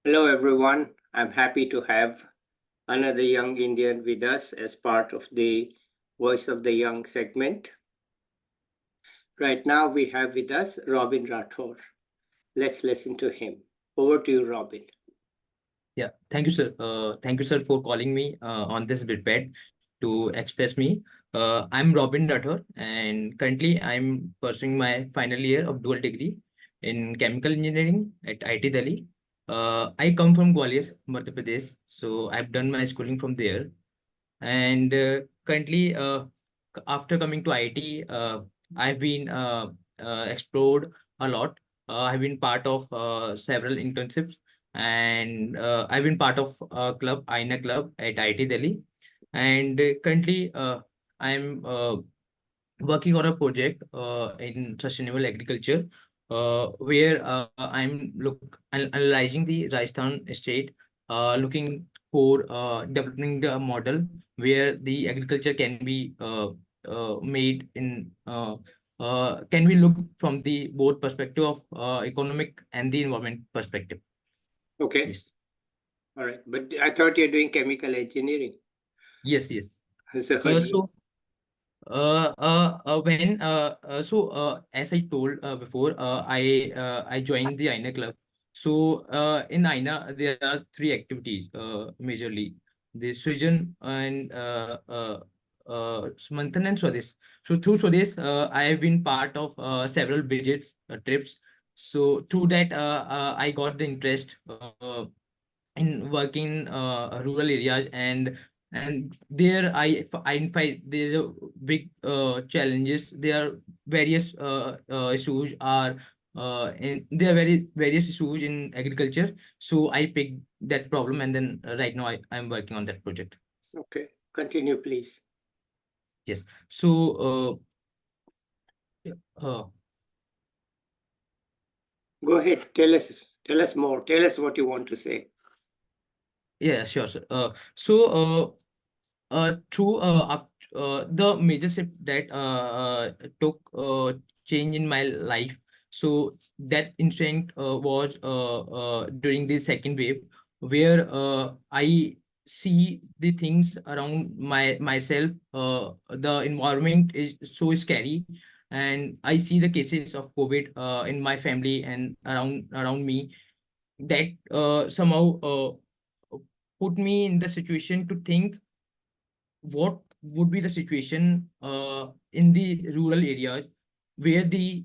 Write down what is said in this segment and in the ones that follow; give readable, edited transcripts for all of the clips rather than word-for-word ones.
Hello, everyone. I'm happy to have another young Indian with us as part of the Voice of the Young segment. Right now, we have with us Robin Rathore. Let's listen to him. Over to you, Robin. Yeah, thank you, sir. Thank you, sir, for calling me on this Vidped to express me. I'm Robin Rathore, and currently I'm pursuing my final year of dual degree in chemical engineering at IIT Delhi. I come from Gwalior, Madhya Pradesh, so I've done my schooling from there. And currently, after coming to IT, I've been explored a lot. I've been part of several internships, and I've been part of a club, INA club at IIT Delhi. And currently, I'm working on a project in sustainable agriculture, where I'm analyzing the Rajasthan state, looking for developing the model where the agriculture can be made in can we look from the both perspective of economic and the environment perspective. Okay. Yes. All right. But I thought you're doing chemical engineering. Yes. Yes. So, So when as I told before, I joined the INA club. So in INA there are three activities majorly: the Srijan and Manthan and Swadesh. So through Swadesh, I have been part of several visits, trips. So through that, I got the interest in working rural areas, and there I find there's a big challenges. There are various issues are there are very various issues in agriculture. So I picked that problem, and then right now I'm working on that project. okay. Continue, please. Yes. So yeah, Go ahead. Tell us more. Tell us what you want to say. yeah, sure, sir. Through the major shift that took change in my life. So that instant was during the second wave, where I see the things around myself. The environment is so scary, and I see the cases of COVID in my family and around me, that somehow put me in the situation to think what would be the situation in the rural areas where the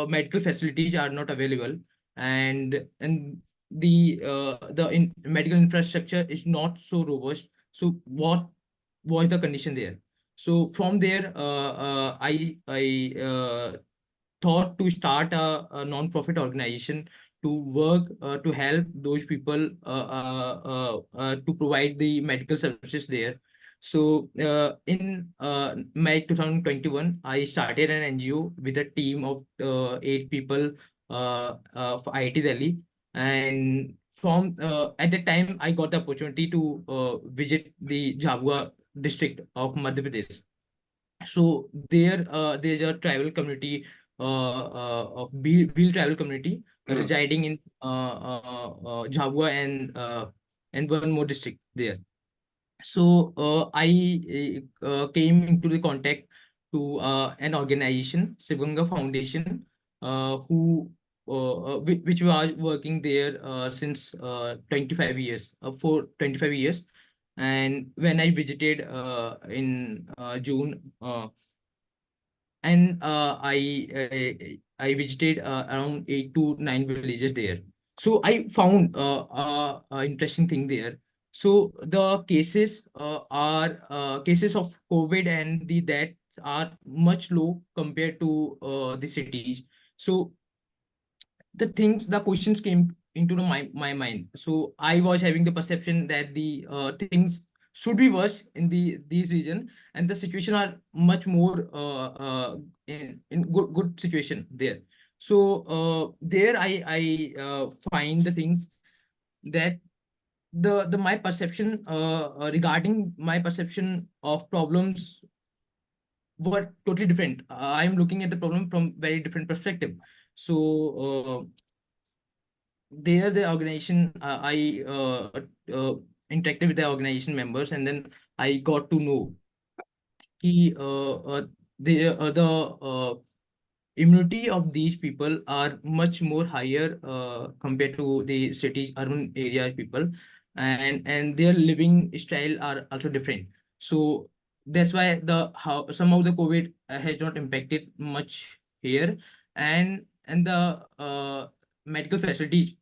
medical facilities are not available, and the medical infrastructure is not so robust. So what was the condition there? So from there, I thought to start a non-profit organization to work to help those people to provide the medical services there. So in May 2021, I started an NGO with a team of 8 people for IIT Delhi. And from at that time, I got the opportunity to visit the Jhabua district of Madhya Pradesh. So there's a tribal community, of Bhil tribal community residing in Jhabua and one more district there. So I came into the contact to an organization, Sivganga Foundation, which was working there since 25 years, for 25 years. And when I visited in June, and I visited around 8 to 9 villages there. So I found interesting thing there. So the cases are cases of COVID, and the deaths are much low compared to the cities. So the questions came into my mind. So I was having the perception that the things should be worse in these region, and the situation are much more in good situation there. So there I find the things that the my perception regarding my perception of problems were totally different. I'm looking at the problem from very different perspective. So there the organization, I interacted with the organization members, and then I got to know कि the immunity of these people are much more higher compared to the cities, urban area people, and their living style are also different. So that's why the how somehow the COVID has not impacted much here, and the medical facilities,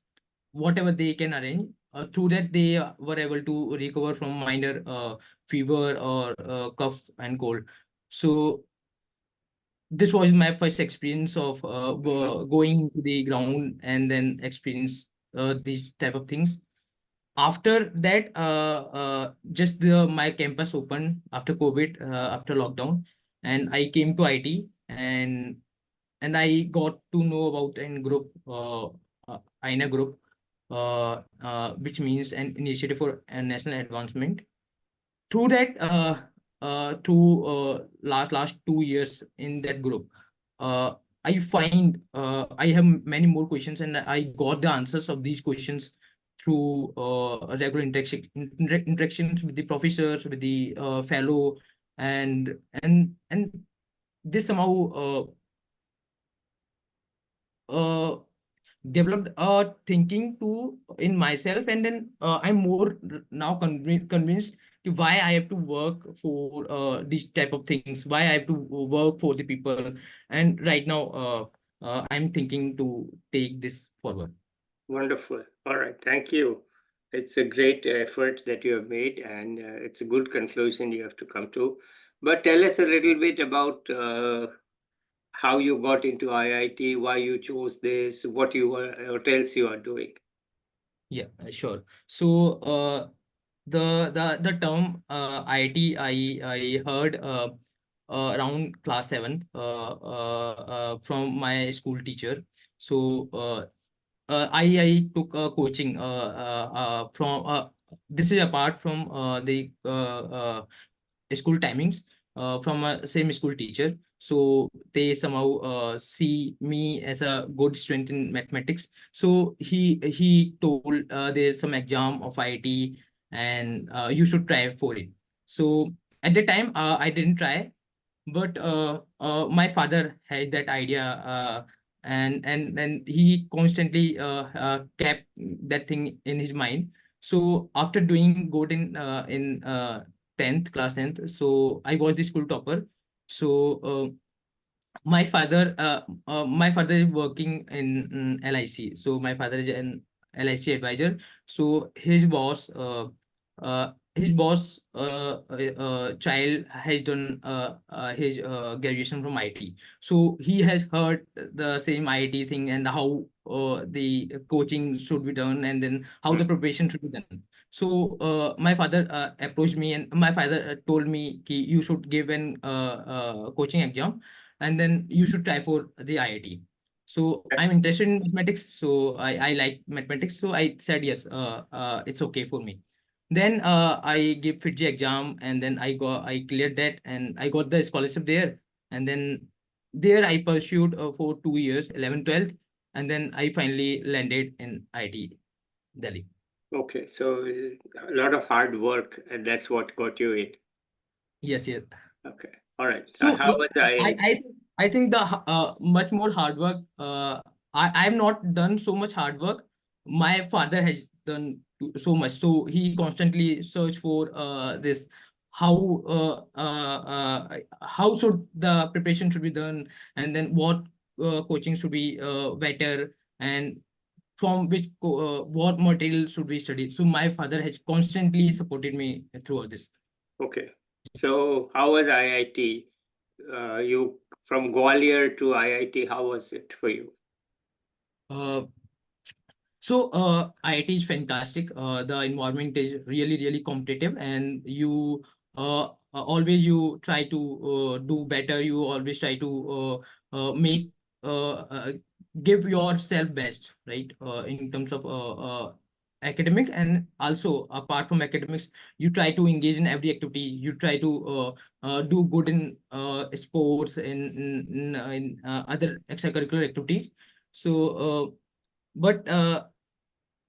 whatever they can arrange, through that they were able to recover from minor fever or cough and cold. So this was my first experience of going to the ground and then experience these type of things. After that, just my campus opened after COVID, after lockdown, and I came to IT, and I got to know about an group, INA group, which means an initiative for national advancement. Through that, through last 2 years in that group, uh, I find I have many more questions, and I got the answers of these questions through regular interactions with the professors, with the fellow, and this somehow uh, developed a thinking to in myself, and then I'm more now convinced why I have to work for these type of things, why I have to work for the people, and right now I'm thinking to take this forward. Wonderful. All right. Thank you. It's a great effort that you have made, and it's a good conclusion you have to come to. But tell us a little bit about how you got into IIT, why you chose this, what else you are doing. Yeah, sure. So the term IIT, I heard around class 7 from my school teacher. So I took a coaching from this is apart from the school timings from a same school teacher. So they somehow see me as a good student in mathematics. So he told there's some exam of IIT, and you should try for it. So at the time I didn't try, but my father had that idea, and he constantly kept that thing in his mind. So after doing good in 10th class 10th, so I was the school topper. So my father is working in LIC. So my father is an LIC advisor. So his boss child has done his graduation from IT. So he has heard the same IT thing, and how the coaching should be done, and then how the preparation should be done. So my father approached me, and my father told me ki you should give an coaching exam, and then you should try for the IIT. So I'm interested in mathematics, so I like mathematics. So I said yes, it's okay for me. Then I gave FITG exam, and then I cleared that, and I got the scholarship there. And then there I pursued for 2 years, 11, 12, and then I finally landed in IIT Delhi. Okay, so a lot of hard work, and that's what got you in. Yes, yes. Okay, all right. So How was I IIT? I I think the much more hard work. I've not done so much hard work. My father has done so much. So he constantly search for this how how should the preparation should be done, and then what coaching should be better, and from which what material should we study. So my father has constantly supported me throughout this. Okay, so how was IIT? You from Gwalior to IIT, how was it for you? Uh, So IIT is fantastic. The environment is really, really competitive, and you always you try to do better. You always try to make give yourself best, right? In terms of academic, and also apart from academics, you try to engage in every activity. You try to do good in sports, in other extracurricular activities. So, but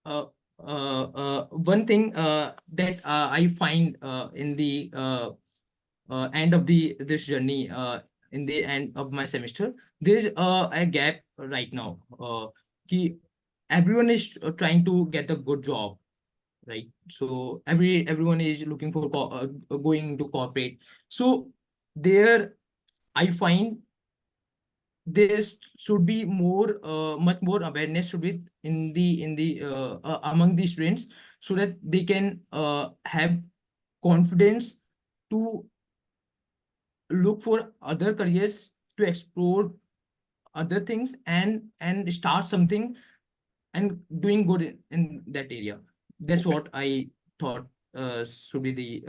one thing that I find in the end of this journey, in the end of my semester, there's a gap right now. Everyone is trying to get a good job, right? So everyone is looking for going to corporate. So there, I find there should be much more awareness should be in the among the students, so that they can have confidence to look for other careers, to explore other things, and start something and doing good in that area. That's Okay. what I thought should be the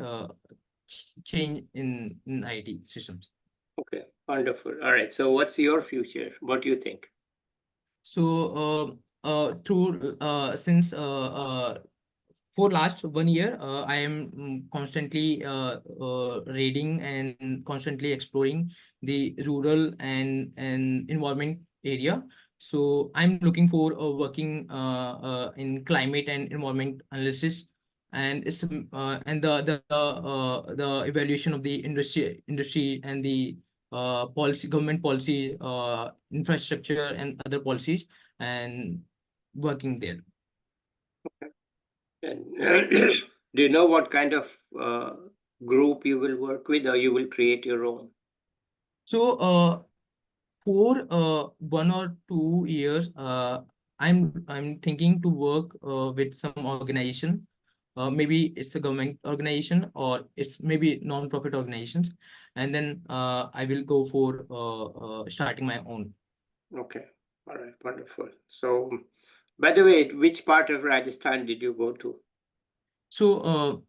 change in IT systems. Okay. Wonderful. All right. So what's your future? What do you think? So through since for last 1 year, I am constantly reading and constantly exploring the rural and environment area. So I'm looking for working in climate and environment analysis, and the evaluation of the industry and the policy, government policy, infrastructure and other policies, and working there. And do you know what kind of group you will work with, or you will create your own? So for 1 or 2 years, I'm thinking to work with some organization. Maybe it's a government organization, or it's maybe non-profit organizations, and then I will go for starting my own. Okay. All right. Wonderful. So, by the way, which part of Rajasthan did you go to? So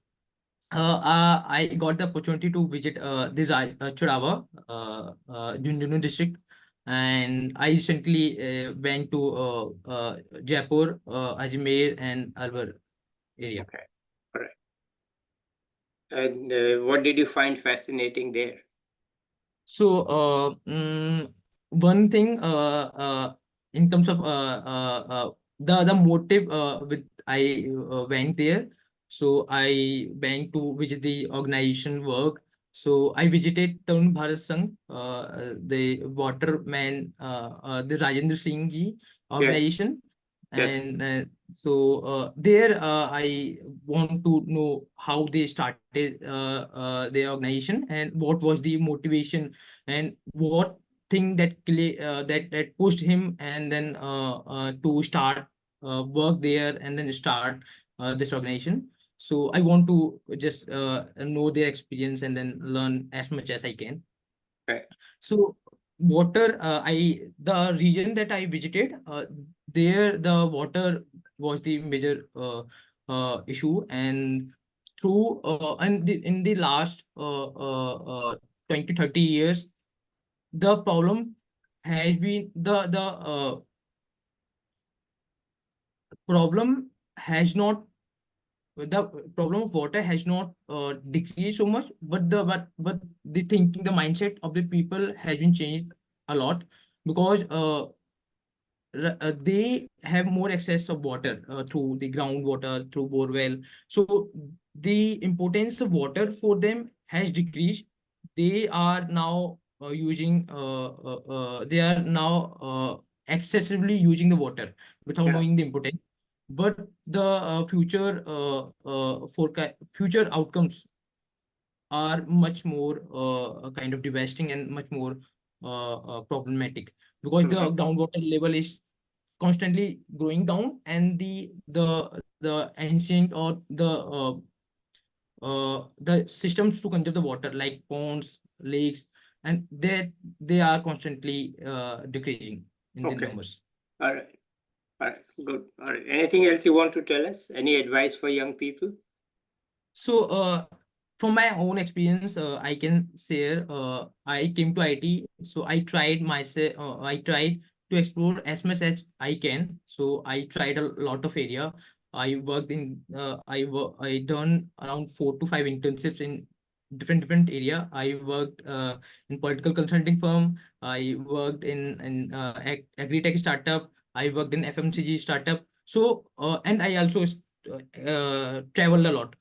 I got the opportunity to visit this Churawa, Junjunu district, and I recently went to Jaipur, Ajmer, and Alwar area. Okay. All right. And what did you find fascinating there? So one thing in terms of the motive with I went there. So I went to visit the organization work. So I visited Tarun Bharat Sangh, the waterman, the Rajendra Singh ji Yes. organization, Yes. and there I want to know how they started their organization, and what was the motivation, and what thing that pushed him, and then to start work there, and then start this organization. So I want to just know their experience and then learn as much as I can. Okay. So water, the region that I visited, there the water was the major issue, and in the last 20-30 years, the problem has been the problem has not the problem of water has not decreased so much, but the thinking, the mindset of the people has been changed a lot, because they have more access of water through the groundwater, through borewell. So the importance of water for them has decreased. They are now they are now excessively using the water without Yeah. knowing the importance. But the future outcomes are much more kind of devastating and much more problematic, because the Mhm. groundwater level is constantly going down, and the ancient or the systems to conserve the water, like ponds, lakes, and they are constantly decreasing in the Okay. numbers. All right. All right. Good. All right. Anything else you want to tell us? Any advice for young people? So from my own experience, I can share. I came to IT, so I tried myself. I tried to explore as much as I can. So I tried a lot of area. I worked in. I done around 4 to 5 internships in different area. I worked in political consulting firm. I worked in agri tech startup. I worked in FMCG startup. So and I also traveled a lot.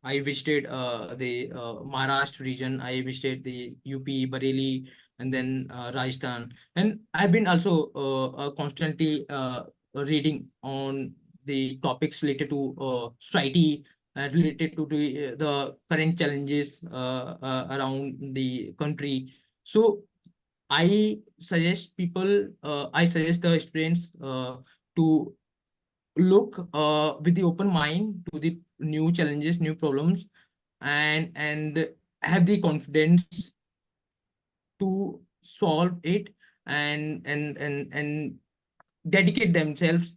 I visited the Maharashtra region. I visited the UP, Bareilly, and then Rajasthan. And I've been also constantly reading on the topics related to society, related to the current challenges around the country. So I suggest people, I suggest the students to look with the open mind to the new challenges, new problems, and have the confidence to solve it, and dedicate themselves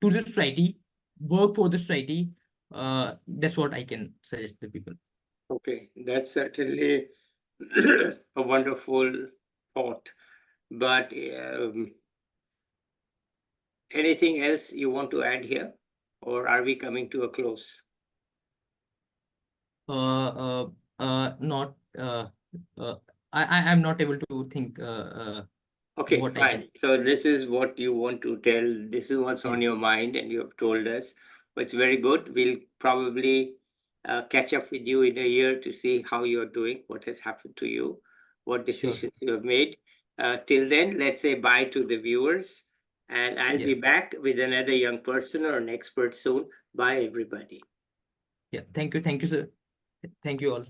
to the society, work for the society. That's what I can suggest the people. Okay, that's certainly a wonderful thought. But anything else you want to add here, or are we coming to a close? Not I'm not able to think Okay, what I can. fine. So this is what you want to tell. This is what's on Yeah, your mind, and you have told us. It's very good. We'll probably catch up with you in a year to see how you're doing, what has happened to you, what sure. decisions you have made. Till then, let's say bye to the viewers, and I'll Yeah, be back with another young person or an expert soon. Bye, everybody. yeah. Thank you, sir. Thank you all.